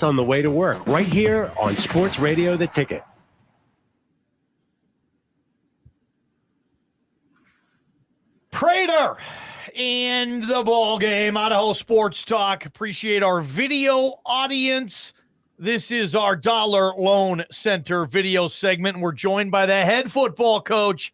On the way to work, right here on Sports Radio The Ticket. Prater and the ball game, Idaho Sports Talk. Appreciate our video audience. This is our Dollar Loan Center video segment, and we're joined by the head football coach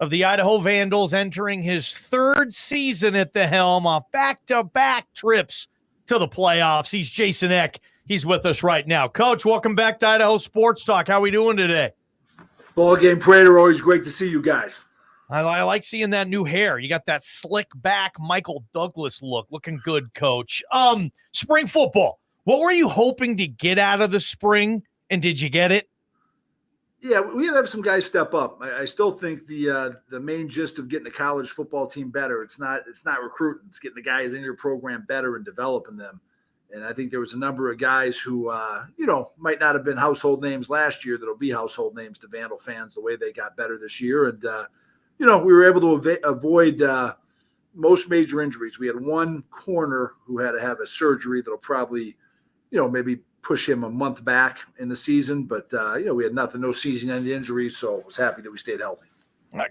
of the Idaho Vandals, entering his third season at the helm off back-to-back trips to the playoffs. He's Jason Eck. He's with us right now. Coach, welcome back to Idaho Sports Talk. How are we doing today? Ball game, Prater. Always great to see you guys. I like seeing that new hair. You got that slick back Michael Douglas look. Looking good, Coach. Spring football. What were you hoping to get out of the spring, and did you get it? Yeah, we had to have some guys step up. I still think the main gist of getting a college football team better, it's not recruiting. It's getting the guys in your program better and developing them. And I think there was a number of guys who, might not have been household names last year that'll be household names to Vandal fans the way they got better this year. And, we were able to avoid most major injuries. We had one corner who had to have a surgery that'll probably, maybe push him a month back in the season. But, we had no season-ending injuries, so I was happy that we stayed healthy.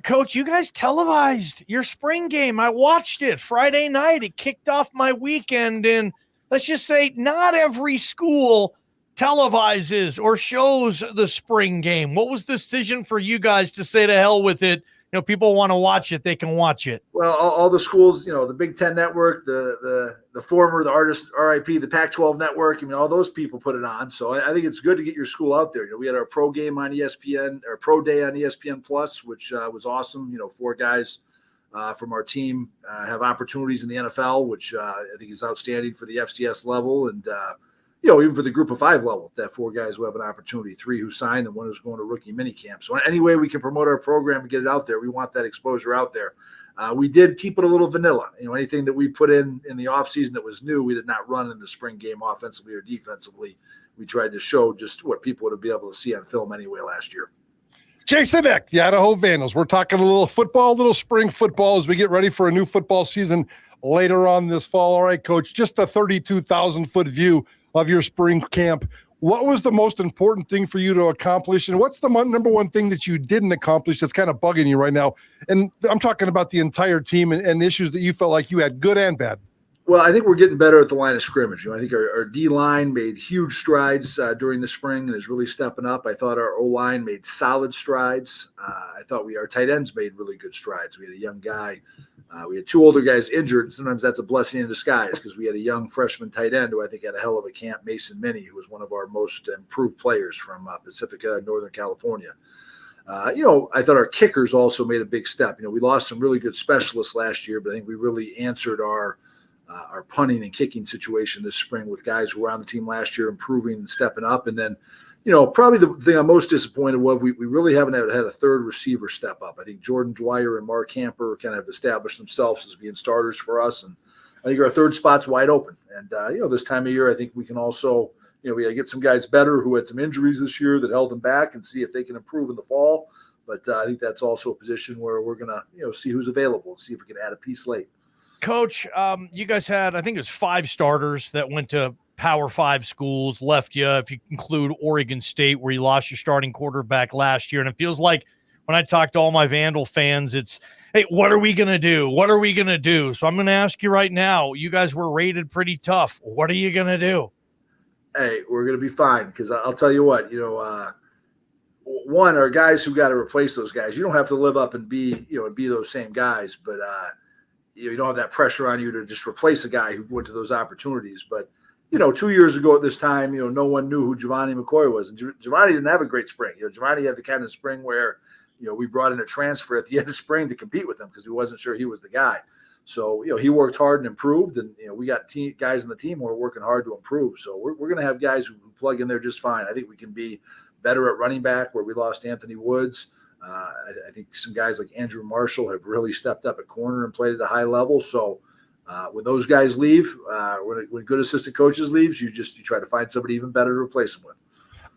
Coach, you guys televised your spring game. I watched it Friday night. It kicked off my weekend, and let's just say not every school televises or shows the spring game. What was the decision for you guys to say to hell with it? People want to watch it, they can watch it. Well, all the schools, the Big Ten Network, the former, the artist, RIP, the Pac-12 Network, all those people put it on. So I think it's good to get your school out there. We had our pro game on ESPN, or pro day on ESPN Plus, which was awesome. 4 guys from our team have opportunities in the NFL, which I think is outstanding for the FCS level. And, even for the group of 5 level, that 4 guys who have an opportunity, 3 who signed and 1 who's going to rookie minicamp. So any way we can promote our program and get it out there, we want that exposure out there. We did keep it a little vanilla. Anything that we put in the offseason that was new, we did not run in the spring game offensively or defensively. We tried to show just what people would have been able to see on film anyway last year. Jason Eck, the Idaho Vandals. We're talking a little football, a little spring football as we get ready for a new football season later on this fall. All right, Coach, just a 32,000-foot view of your spring camp. What was the most important thing for you to accomplish? And what's the number one thing that you didn't accomplish that's kind of bugging you right now? And I'm talking about the entire team and issues that you felt like you had, good and bad. Well, I think we're getting better at the line of scrimmage. I think our D-line made huge strides during the spring and is really stepping up. I thought our O-line made solid strides. I thought our tight ends made really good strides. We had a young guy. We had 2 older guys injured. Sometimes that's a blessing in disguise because we had a young freshman tight end who I think had a hell of a camp, Mason Minnie, who was one of our most improved players from Pacifica, Northern California. I thought our kickers also made a big step. We lost some really good specialists last year, but I think we really answered our punting and kicking situation this spring with guys who were on the team last year improving and stepping up. And then, probably the thing I'm most disappointed with, we really haven't had a third receiver step up. I think Jordan Dwyer and Mark Hamper kind of established themselves as being starters for us. And I think our third spot's wide open. And, this time of year, I think we can also, we got to get some guys better who had some injuries this year that held them back and see if they can improve in the fall. But I think that's also a position where we're going to, see who's available and see if we can add a piece late. Coach, you guys had, I think it was 5 starters that went to Power 5 schools, left you, if you include Oregon State, where you lost your starting quarterback last year. And it feels like when I talk to all my Vandal fans, it's, hey, what are we going to do? What are we going to do? So I'm going to ask you right now, you guys were rated pretty tough. What are you going to do? Hey, we're going to be fine because I'll tell you what, one, our guys who got to replace those guys, you don't have to live up and be those same guys, but you don't have that pressure on you to just replace a guy who went to those opportunities. But 2 years ago at this time, no one knew who Giovanni McCoy was. And Giovanni didn't have a great spring. Giovanni had the kind of spring where, we brought in a transfer at the end of spring to compete with him because we wasn't sure he was the guy. So, he worked hard and improved. And, we got guys on the team who are working hard to improve. So we're going to have guys who plug in there just fine. I think we can be better at running back where we lost Anthony Woods. I think some guys like Andrew Marshall have really stepped up at corner and played at a high level. So, when those guys leave, when good assistant coaches leaves, you try to find somebody even better to replace them with.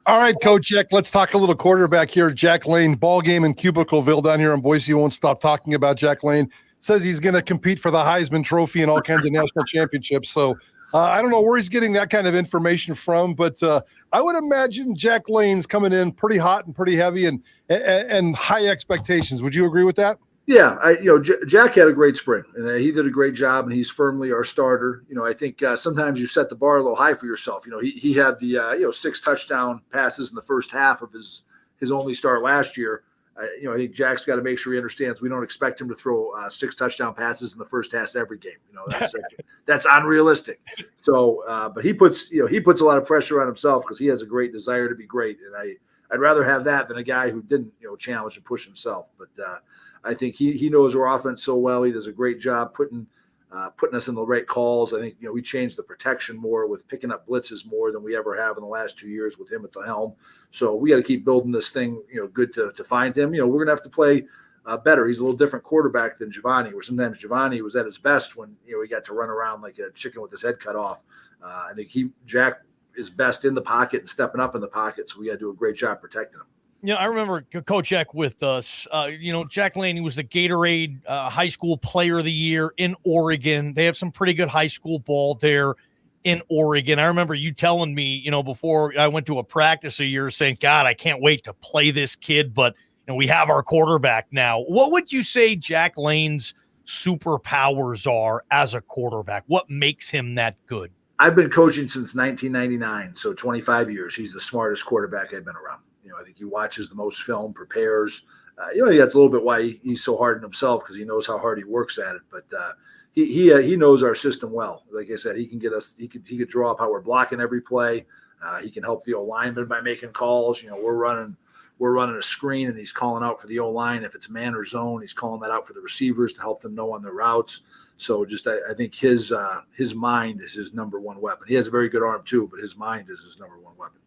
All right, Coach Eck, let's talk a little quarterback here. Jack Lane, ball game in Cubicleville down here in Boise. You won't stop talking about Jack Lane. Says he's going to compete for the Heisman Trophy and all kinds of national championships. So I don't know where he's getting that kind of information from, but I would imagine Jack Lane's coming in pretty hot and pretty heavy and high expectations. Would you agree with that? Yeah, Jack had a great spring, and he did a great job, and he's firmly our starter. I think sometimes you set the bar a little high for yourself. He had the 6 touchdown passes in the first half of his only start last year. I think Jack's got to make sure he understands we don't expect him to throw 6 touchdown passes in the first half every game. That's unrealistic. So, but he puts a lot of pressure on himself because he has a great desire to be great, and I'd rather have that than a guy who didn't challenge and push himself. But I think he knows our offense so well. He does a great job putting us in the right calls. I think we changed the protection more with picking up blitzes more than we ever have in the last 2 years with him at the helm. So we got to keep building this thing, good to find him. We're going to have to play better. He's a little different quarterback than Giovanni, where sometimes Giovanni was at his best when he got to run around like a chicken with his head cut off. I think Jack is best in the pocket and stepping up in the pocket. So we got to do a great job protecting him. I remember Coach Eck with us. Jack Lane, he was the Gatorade High School Player of the Year in Oregon. They have some pretty good high school ball there in Oregon. I remember you telling me, before I went to a practice a year, saying, God, I can't wait to play this kid, but we have our quarterback now. What would you say Jack Lane's superpowers are as a quarterback? What makes him that good? I've been coaching since 1999, so 25 years. He's the smartest quarterback I've been around. I think he watches the most film, prepares. That's a little bit why he's so hard on himself, because he knows how hard he works at it. But he knows our system well. Like I said, he can get us. He could draw up how we're blocking every play. He can help the O-lineman by making calls. We're running a screen, and he's calling out for the O-line. If it's man or zone, he's calling that out for the receivers to help them know on their routes. So I think his mind is his number one weapon. He has a very good arm too, but his mind is his number one weapon.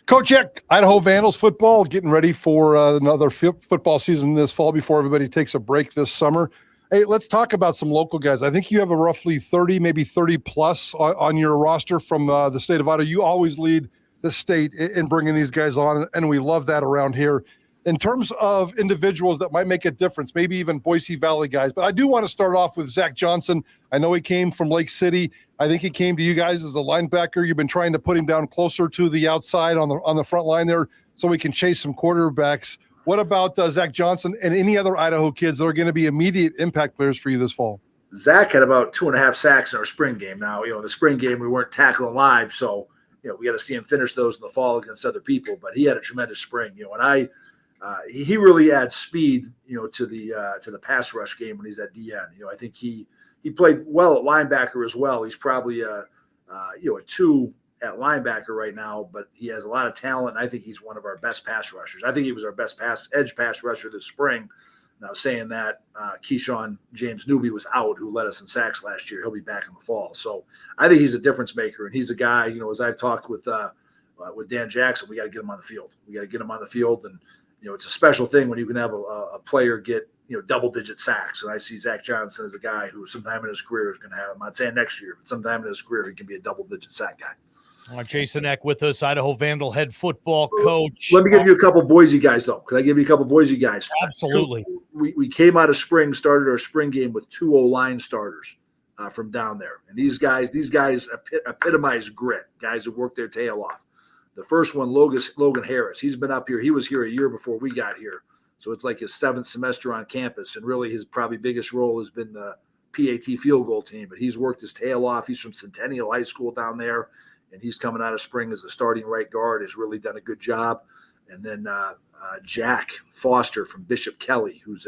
Coach Eck, Idaho Vandals football, getting ready for another football season this fall before everybody takes a break this summer. Hey, let's talk about some local guys. I think you have a roughly 30, maybe 30 plus on your roster from the state of Idaho. You always lead the state in bringing these guys on, and we love that around here. In terms of individuals that might make a difference, maybe even Boise Valley guys, but I do want to start off with Zach Johnson. I know he came from Lake City. I think he came to you guys as a linebacker. You've been trying to put him down closer to the outside on the front line there so we can chase some quarterbacks. What about Zach Johnson and any other Idaho kids that are going to be immediate impact players for you this fall? Zach had about 2.5 sacks in our spring game. Now, the spring game we weren't tackling live, so we got to see him finish those in the fall against other people. But he had a tremendous spring. And he really adds speed, to the pass rush game when he's at DN. I think he played well at linebacker as well. He's probably a 2 at linebacker right now, but he has a lot of talent. And I think he's one of our best pass rushers. I think he was our best edge pass rusher this spring. Now, saying that, Keyshawn James Newby was out, who led us in sacks last year. He'll be back in the fall. So I think he's a difference maker, and he's a guy. As I've talked with Dan Jackson, we got to get him on the field. We got to get him on the field, and it's a special thing when you can have a player get double-digit sacks. And I see Zach Johnson as a guy who sometime in his career is going to have. I'm not saying next year, but sometime in his career he can be a double-digit sack guy. Jason Eck with us, Idaho Vandal head football coach. Let me give you a couple Boise guys, though. Could I give you a couple Boise guys? Absolutely. We came out of spring, started our spring game with 2 O-line starters from down there. And these guys epitomize grit, guys who work their tail off. The first one, Logan Harris, he's been up here. He was here a year before we got here. So it's like his 7th semester on campus. And really his probably biggest role has been the PAT field goal team. But he's worked his tail off. He's from Centennial High School down there. And he's coming out of spring as a starting right guard, has really done a good job. And then Jack Foster from Bishop Kelly, who's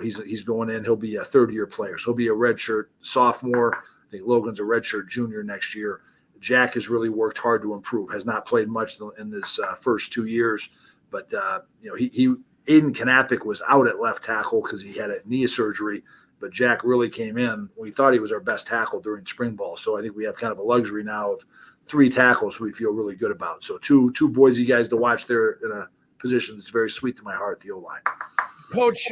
he's going in. He'll be a 3rd-year player. So he'll be a redshirt sophomore. I think Logan's a redshirt junior next year. Jack has really worked hard to improve, has not played much in this first 2 years. But, Aiden Knappich was out at left tackle because he had a knee surgery. But Jack really came in. We thought he was our best tackle during spring ball. So I think we have kind of a luxury now of 3 tackles we feel really good about. So two Boise guys to watch there in a position that's very sweet to my heart, the O-line. Coach,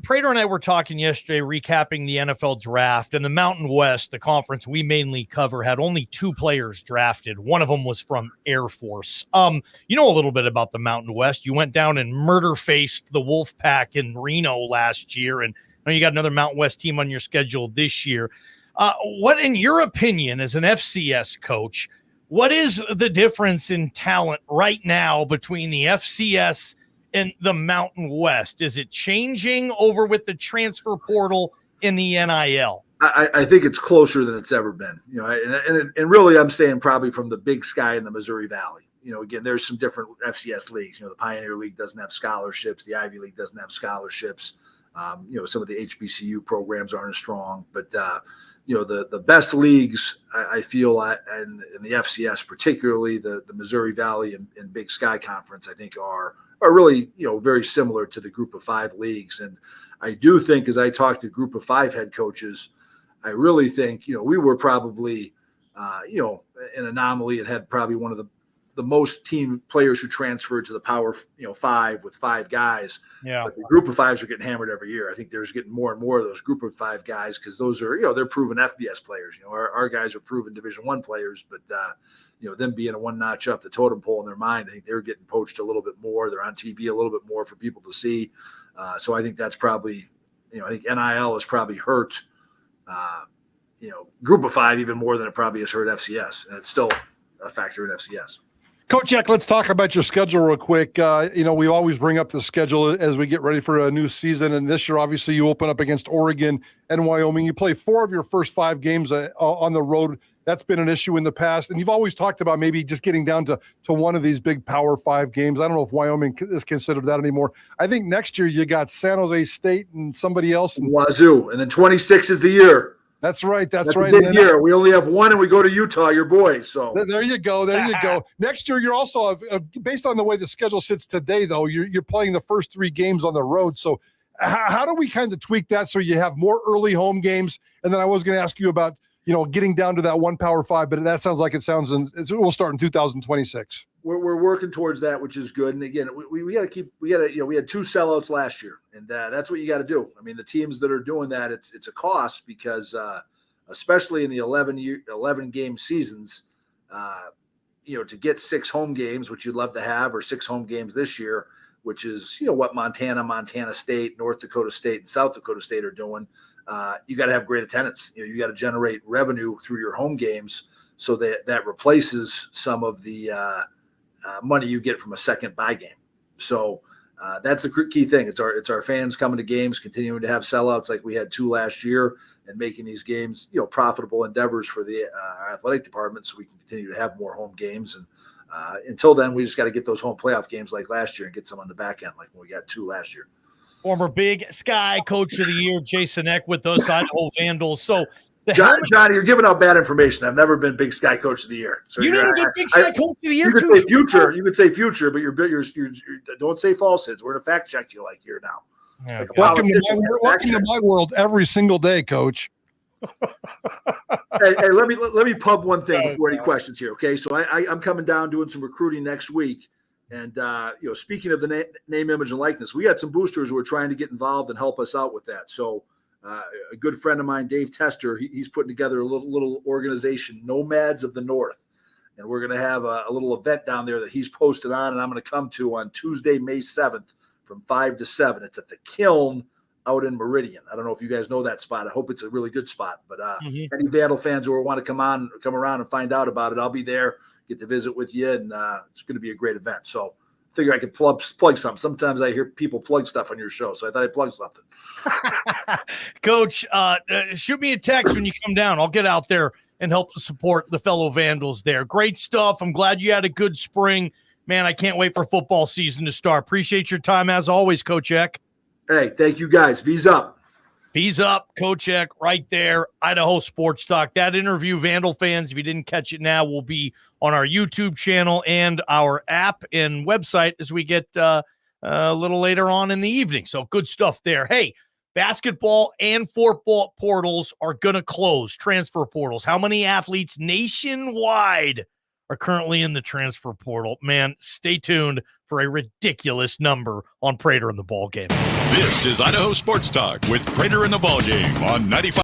Prater and I were talking yesterday, recapping the NFL draft, and the Mountain West, the conference we mainly cover, had only 2 players drafted. One of them was from Air Force. You know a little bit about the Mountain West. You went down and murder-faced the Wolfpack in Reno last year, and now you got another Mountain West team on your schedule this year. What, in your opinion, as an FCS coach, what is the difference in talent right now between the FCS and the Mountain West? Is it changing over with the transfer portal in the NIL? I think it's closer than it's ever been. And really, I'm saying probably from the Big Sky in the Missouri Valley. Again, there's some different FCS leagues. The Pioneer League doesn't have scholarships. The Ivy League doesn't have scholarships. Some of the HBCU programs aren't as strong. But, the best leagues, I feel, and in the FCS, particularly the Missouri Valley and Big Sky Conference, I think are really, very similar to the Group of Five leagues. And I do think, as I talk to Group of Five head coaches, I really think, we were probably, an anomaly and had probably one of the most team players who transferred to the Power, Five with five guys. Yeah. But the Group of Fives are getting hammered every year. I think there's getting more and more of those Group of Five guys because those are, they're proven FBS players. Our guys are proven Division I players, but them being a one notch up the totem pole in their mind, I think they're getting poached a little bit more. They're on TV a little bit more for people to see. So I think that's probably, I think NIL has probably hurt, Group of Five even more than it probably has hurt FCS, and it's still a factor in FCS. Coach Eck, let's talk about your schedule real quick. We always bring up the schedule as we get ready for a new season. And this year, obviously, you open up against Oregon and Wyoming. You play 4 of your first 5 games on the road. That's been an issue in the past. And you've always talked about maybe just getting down to one of these big Power 5 games. I don't know if Wyoming is considered that anymore. I think next year you got San Jose State and somebody else. And Wazoo. And then 26 is the year. That's right. That's right. A big year. We only have one, and we go to Utah, your boys. So there you go. There you go. Next year, you're also based on the way the schedule sits today, though. You're playing the first 3 games on the road. So how do we kind of tweak that so you have more early home games? And then I was going to ask you about getting down to that one Power 5, but that sounds like it will start in 2026. We're working towards that, which is good. And again, we got to we had 2 sellouts last year, and that's what you got to do. I mean, the teams that are doing that, it's a cost because, especially in the 11 game seasons, to get 6 home games, which you'd love to have, or 6 home games this year, which is, what Montana State, North Dakota State, and South Dakota State are doing. You got to have great attendance. You got to generate revenue through your home games so that replaces some of the money you get from a second buy game. So that's the key thing. It's our fans coming to games, continuing to have sellouts like we had 2 last year, and making these games profitable endeavors for the our athletic department, so we can continue to have more home games. And until then, we just got to get those home playoff games like last year and get some on the back end like when we got 2 last year. Former Big Sky Coach of the Year, Jason Eck, with us, Idaho Vandals. So, Johnny, you're giving out bad information. I've never been Big Sky Coach of the Year. So you didn't get Big Sky Coach of the Year. You could say future. You could say future, but you're don't say falsehoods. We're gonna fact check you like here now. Yeah, welcome to my world every single day, Coach. hey, let me pub one thing before any questions here. Okay, so I'm coming down doing some recruiting next week. And, speaking of the name, image, and likeness, we got some boosters who are trying to get involved and help us out with that. So a good friend of mine, Dave Tester, he's putting together a little organization, Nomads of the North. And we're going to have a little event down there that he's posted on, and I'm going to come to on Tuesday, May 7th from 5 to 7. It's at the Kiln out in Meridian. I don't know if you guys know that spot. I hope it's a really good spot. But any Vandal fans who want to come around and find out about it, I'll be there. Get to visit with you, and it's going to be a great event. So I figure I could plug something. Sometimes I hear people plug stuff on your show, so I thought I'd plug something. Coach, shoot me a text when you come down. I'll get out there and help support the fellow Vandals there. Great stuff. I'm glad you had a good spring. Man, I can't wait for football season to start. Appreciate your time as always, Coach Eck. Hey, thank you guys. V's up. V's up, Coach Eck, right there, Idaho Sports Talk. That interview, Vandal fans, if you didn't catch it now, will be on our YouTube channel and our app and website as we get a little later on in the evening. So good stuff there. Hey, basketball and football portals are going to close, transfer portals. How many athletes nationwide are currently in the transfer portal? Man, stay tuned for a ridiculous number on Prater and the Ballgame. This is Idaho Sports Talk with Prater and the Ballgame on 95.